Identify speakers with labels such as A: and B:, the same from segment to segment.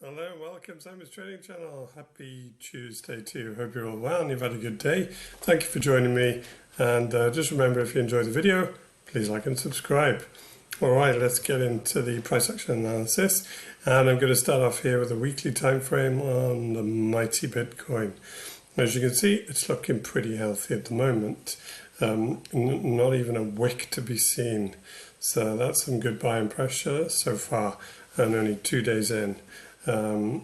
A: Hello, welcome Simon's Trading Channel. Happy Tuesday to you. Hope you're all well and you've had a good day. Thank you for joining me. And just remember, if you enjoyed the video, please like and subscribe. Alright, let's get into the price action analysis. And I'm going to start off here with a weekly time frame on the mighty Bitcoin. As you can see, it's looking pretty healthy at the moment. Not even a wick to be seen. So that's some good buying pressure so far, and only 2 days in. I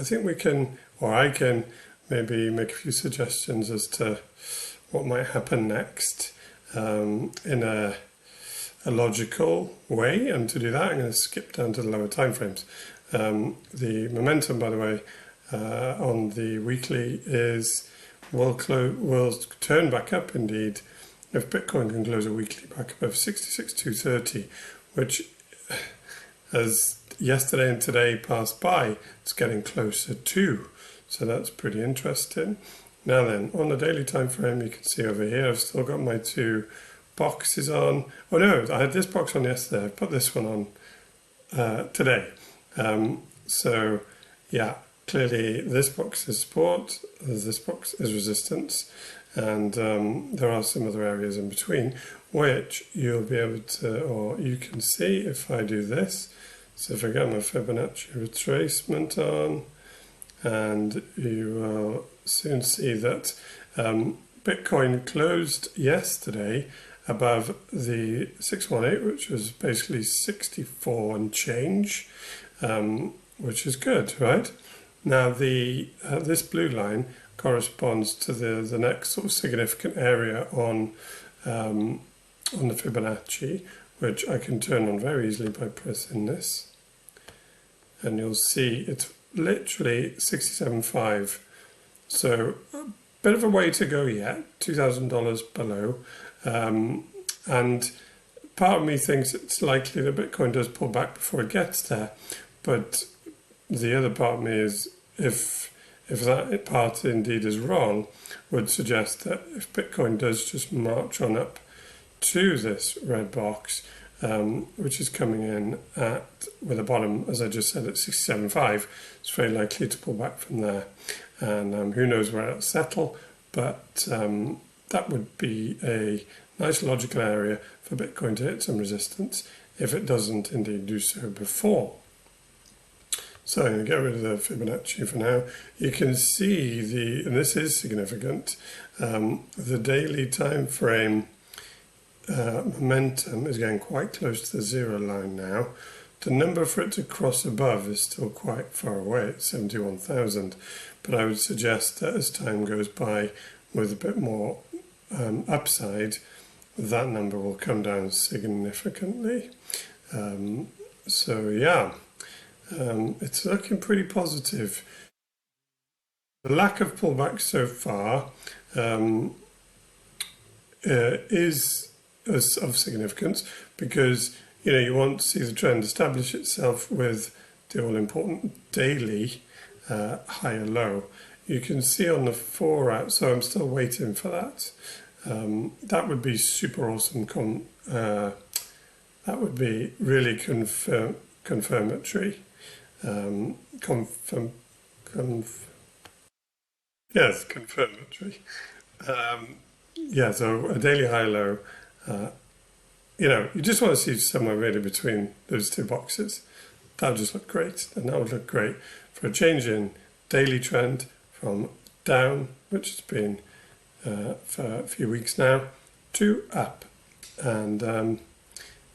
A: think we can, or I can, maybe make a few suggestions as to what might happen next in a logical way. And to do that, I'm going to skip down to the lower time frames. The momentum, by the way, on the weekly will turn back up indeed if Bitcoin can close a weekly back above 66,230, which as yesterday and today passed by, it's getting closer to. So that's pretty interesting. Now then, on the daily time frame, you can see over here, I've still got my two boxes on. Oh no, I had this box on yesterday. I put this one on today. So yeah, clearly this box is support, this box is resistance, and there are some other areas in between, which you'll be able to, or you can see if I do this. So if I get my Fibonacci retracement on, and you will soon see that Bitcoin closed yesterday above the 618, which was basically 64 and change, which is good, right? Now this blue line corresponds to the next sort of significant area on the Fibonacci, which I can turn on very easily by pressing this. And you'll see it's literally 67.5. So a bit of a way to go yet, $2,000 below. And part of me thinks it's likely that Bitcoin does pull back before it gets there. But the other part of me is if that part indeed is wrong, would suggest that if Bitcoin does just march on up to this red box, which is coming in with a bottom, as I just said, at 67.5, it's very likely to pull back from there. And who knows where it'll settle, but that would be a nice logical area for Bitcoin to hit some resistance if it doesn't indeed do so before. So I'm going to get rid of the Fibonacci for now. You can see and this is significant, the daily time frame momentum is getting quite close to the zero line now. The number for it to cross above is still quite far away at 71,000, but I would suggest that as time goes by with a bit more upside, that number will come down significantly. So yeah, it's looking pretty positive. The lack of pullback so far is of significance, because you want to see the trend establish itself with the all-important daily higher low. You can see on the 4 hour, so I'm still waiting for that. That would be super awesome. That would be really confirmatory. Yes, confirmatory. Yeah, so a daily high low. You just want to see somewhere really between those two boxes. That would just look great, and that would look great for a change in daily trend from down, which has been for a few weeks now, to up. And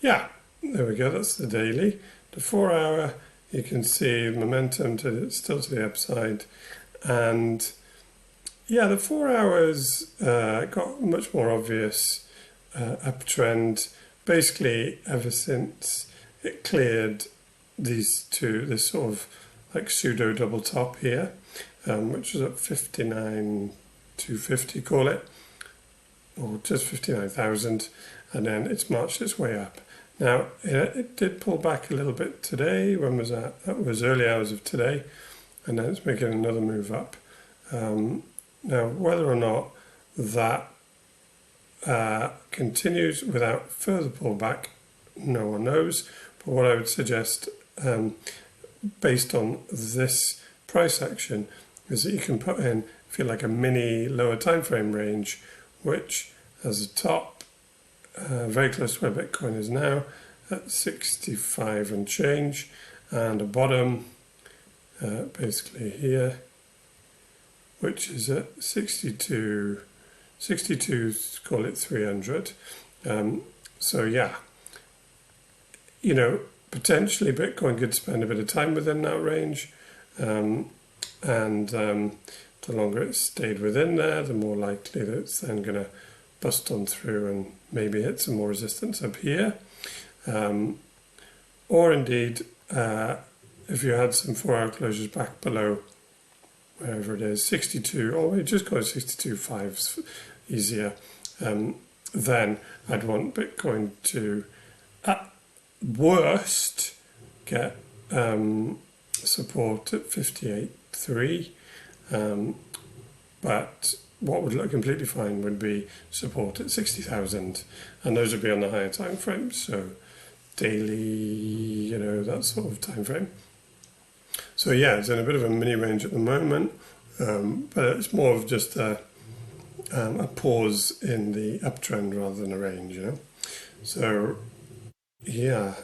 A: yeah, there we go, that's the daily. The 4 hour, you can see momentum still to the upside, and yeah, the 4 hours got much more obvious uptrend basically ever since it cleared this sort of like pseudo double top here, which was at 59,250, call it, or just 59,000, and then it's marched its way up. Now it did pull back a little bit today. When was that? That was early hours of today, and then it's making another move up. Now whether or not that continues without further pullback, no one knows. But what I would suggest based on this price action is that you can put in, if you like, a mini lower time frame range, which has a top very close to where Bitcoin is now at 65 and change, and a bottom basically here, which is at 62, call it 300. So yeah, you know, potentially Bitcoin could spend a bit of time within that range, and the longer it's stayed within there, the more likely that it's then going to bust on through and maybe hit some more resistance up here. Or indeed, if you had some 4-hour closures back below, wherever it is, 62, or we just go 62.5 easier, then I'd want Bitcoin to, at worst, get support at 58.3, but what would look completely fine would be support at 60,000, and those would be on the higher time frame, so daily, you know, that sort of time frame. So yeah, it's in a bit of a mini range at the moment, but it's more of just a pause in the uptrend rather than a range, you know. So yeah,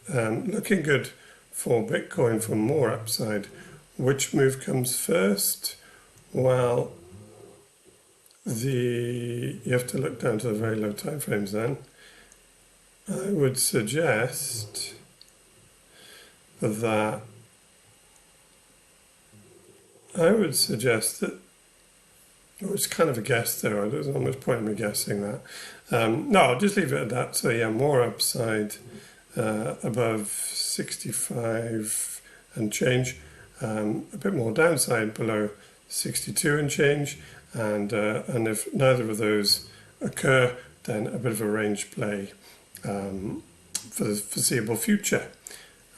A: looking good for Bitcoin for more upside. Which move comes first? Well, you have to look down to the very low time frames then. I would suggest that oh, it's kind of a guess there. There's not much point in me guessing that. No, I'll just leave it at that. So yeah, more upside above 65 and change, a bit more downside below 62 and change, and if neither of those occur, then a bit of a range play for the foreseeable future.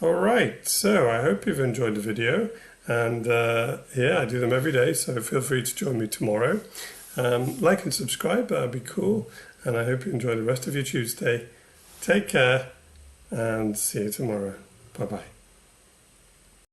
A: All right, so I hope you've enjoyed the video, and yeah, I do them every day, so feel free to join me tomorrow. Like and subscribe, that'd be cool, and I hope you enjoy the rest of your Tuesday. Take care, and see you tomorrow. Bye-bye.